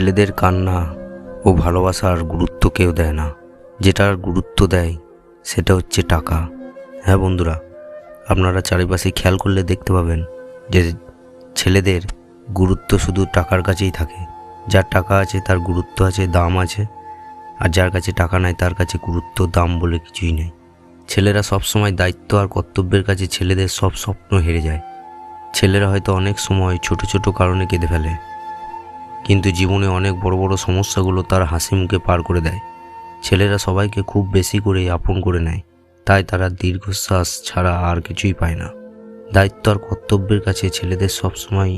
ছেলেদের কান্না ও ভালোবাসার গুরুত্ব কেউ দেয় না। যেটার গুরুত্ব দেয় সেটা হচ্ছে টাকা। হ্যাঁ বন্ধুরা, আপনারা চারিপাশে খেয়াল করলে দেখতে পাবেন যে ছেলেদের গুরুত্ব শুধু টাকার কাছেই থাকে। যার টাকা আছে তার গুরুত্ব আছে, দাম আছে, আর যার কাছে টাকা নাই তার কাছে গুরুত্ব দাম বলে কিছুই নেই। ছেলেরা সবসময় দায়িত্ব আর কর্তব্যের কাছে ছেলেদের সব স্বপ্ন হেরে যায়। ছেলেরা হয়তো অনেক সময় ছোট ছোট কারণে কেঁদে ফেলে, কিন্তু জীবনে অনেক বড় বড় সমস্যাগুলো তার হাসি মুখে পার করে দেয়। ছেলেরা সবাইকে খুব বেশি করে আপন করে নেয়, তাই তারা দীর্ঘশ্বাস ছাড়া আর কিছুই পায় না। দায়িত্ব আর কর্তব্যের কাছে ছেলেদের সবসময়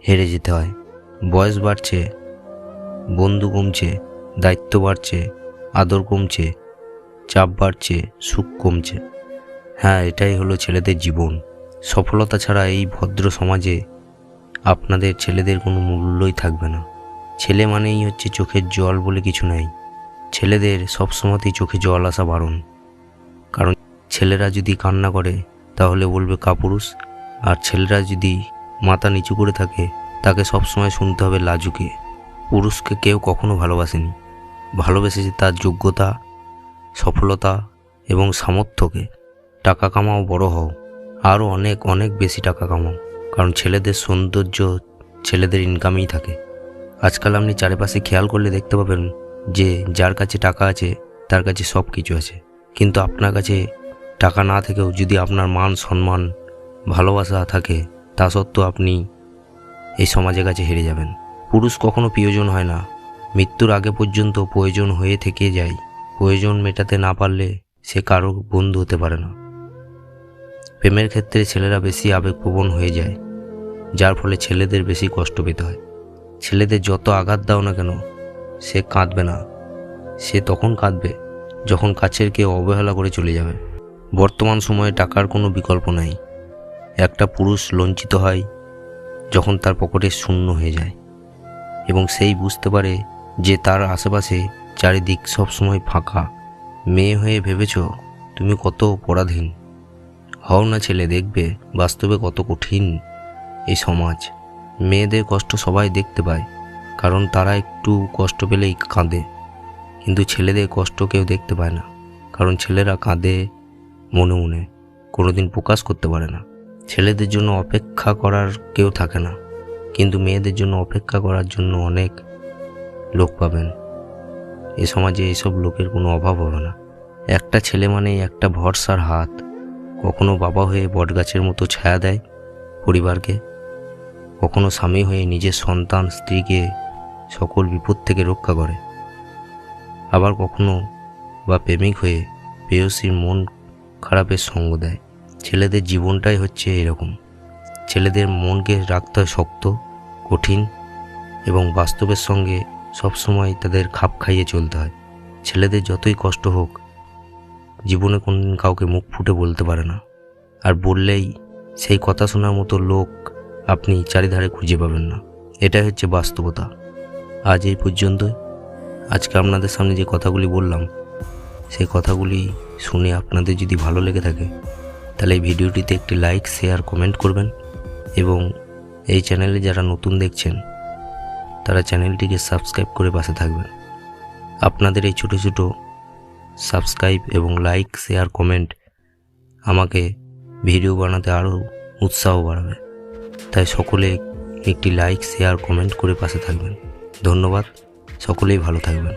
হেরে যেতে হয়। বয়স বাড়ছে, বন্ধু কমছে, দায়িত্ব বাড়ছে, আদর কমছে, চাপ বাড়ছে, সুখ কমছে। হ্যাঁ, এটাই হলো ছেলেদের জীবন। সফলতা ছাড়া এই ভদ্র সমাজে আপনাদের ছেলেদের কোনো মূল্যই থাকবে না। ছেলে মানেই হচ্ছে চোখের জল বলে কিছু নাই। ছেলেদের সবসময়তেই চোখে জল আসা বারণ, কারণ ছেলেরা যদি কান্না করে তাহলে বলবে কাপুরুষ, আর ছেলেরা যদি মাথা নিচু করে থাকে তাকে সবসময় শুনতে হবে লাজুকে। পুরুষকে কেউ কখনো ভালোবাসেনি, ভালোবেসেছে তার যোগ্যতা, সফলতা এবং সামর্থ্যকে। টাকা কামাও, বড় হও, আরও অনেক অনেক বেশি টাকা কামাও, কারণ ছেলেদের সৌন্দর্য ছেলেদের ইনকামেই থাকে। আজকাল আপনি চারিপাশে খেয়াল করলে দেখতে পাবেন যে যার কাছে টাকা আছে তার কাছে সব কিছু আছে, কিন্তু আপনার কাছে টাকা না থেকেও যদি আপনার মান সম্মান ভালোবাসা থাকে, তা সত্ত্বেও আপনি এই সমাজের কাছে হেরে যাবেন। পুরুষ কখনো প্রিয়জন হয় না, মৃত্যুর আগে পর্যন্ত প্রয়োজন হয়ে থেকে যায়। প্রয়োজন মেটাতে না পারলে সে কারো বন্ধু হতে পারে না। প্রেমের ক্ষেত্রে ছেলেরা বেশি আবেগপ্রবণ হয়ে যায়, যার ফলে ছেলেদের বেশি কষ্ট পেতে হয়। ছেলেদের যত আঘাত দাও না কেন, সে কাঁদবে না। সে তখন কাঁদবে যখন কাছের কেউ অবহেলা করে চলে যাবে। বর্তমান সময়ে টাকার কোনো বিকল্প নাই। একটা পুরুষ লজ্জিত হয় যখন তার পকেটে শূন্য হয়ে যায় এবং সেই বুঝতে পারে যে তার আশেপাশে চারিদিক সবসময় ফাঁকা। মেয়ে হয়ে ভেবেছ তুমি কত পরাধীন? হও না ছেলে, দেখবে বাস্তবে কত কঠিন এই সমাজ। মেয়েদের কষ্ট সবাই দেখতে পায়, কারণ তারা একটু কষ্ট পেলেই কাঁদে, কিন্তু ছেলেদের কষ্ট কেউ দেখতে পায় না, কারণ ছেলেরা কাঁদে মনে মনে, কোনোদিন প্রকাশ করতে পারে না। ছেলেদের জন্য অপেক্ষা করার কেউ থাকে না, কিন্তু মেয়েদের জন্য অপেক্ষা করার জন্য অনেক লোক পাবেন। এ সমাজে এসব লোকের কোনো অভাব হবে না। একটা ছেলে মানেই একটা ভরসার হাত। কখনো বাবা হয়ে বটগাছের মতো ছায়া দেয় পরিবারকে, কখনো স্বামী হয়ে নিজের সন্তান স্ত্রীকে সকল বিপদ থেকে রক্ষা করে, আবার কখনো বা প্রেমিক হয়ে প্রেয়সীর মন খারাপের সঙ্গ দেয়। ছেলেদের জীবনটাই হচ্ছে এরকম। ছেলেদের মনকে রাখতে হয় শক্ত, কঠিন এবং বাস্তবের সঙ্গে সবসময় তাদের খাপ খাইয়ে চলতে হয়। ছেলেদের যতই কষ্ট হোক, জীবনে কোনদিন কাউকে মুখ ফুটে বলতে পারে না, আর বললেই সেই কথা শোনার মতো লোক আপনি চারিধারে খুঁজে পাবেন না। এটাই হচ্ছে বাস্তবতা। আজ এই পর্যন্তই। আজকে আপনাদের সামনে যে কথাগুলি বললাম, সেই কথাগুলি শুনে আপনাদের যদি ভালো লেগে থাকে তাহলে এই ভিডিওটিতে একটি লাইক, শেয়ার, কমেন্ট করবেন, এবং এই চ্যানেলে যারা নতুন দেখছেন তারা চ্যানেলটিকে সাবস্ক্রাইব করে পাশে থাকবেন। আপনাদের এই ছোটো ছোটো সাবস্ক্রাইব এবং লাইক, শেয়ার, কমেন্ট আমাকে ভিডিও বানাতে আরও উৎসাহ বাড়াবে। তাই সকলে একটি লাইক, শেয়ার, কমেন্ট করে পাশে থাকবেন। ধন্যবাদ। সকলেই ভালো থাকবেন।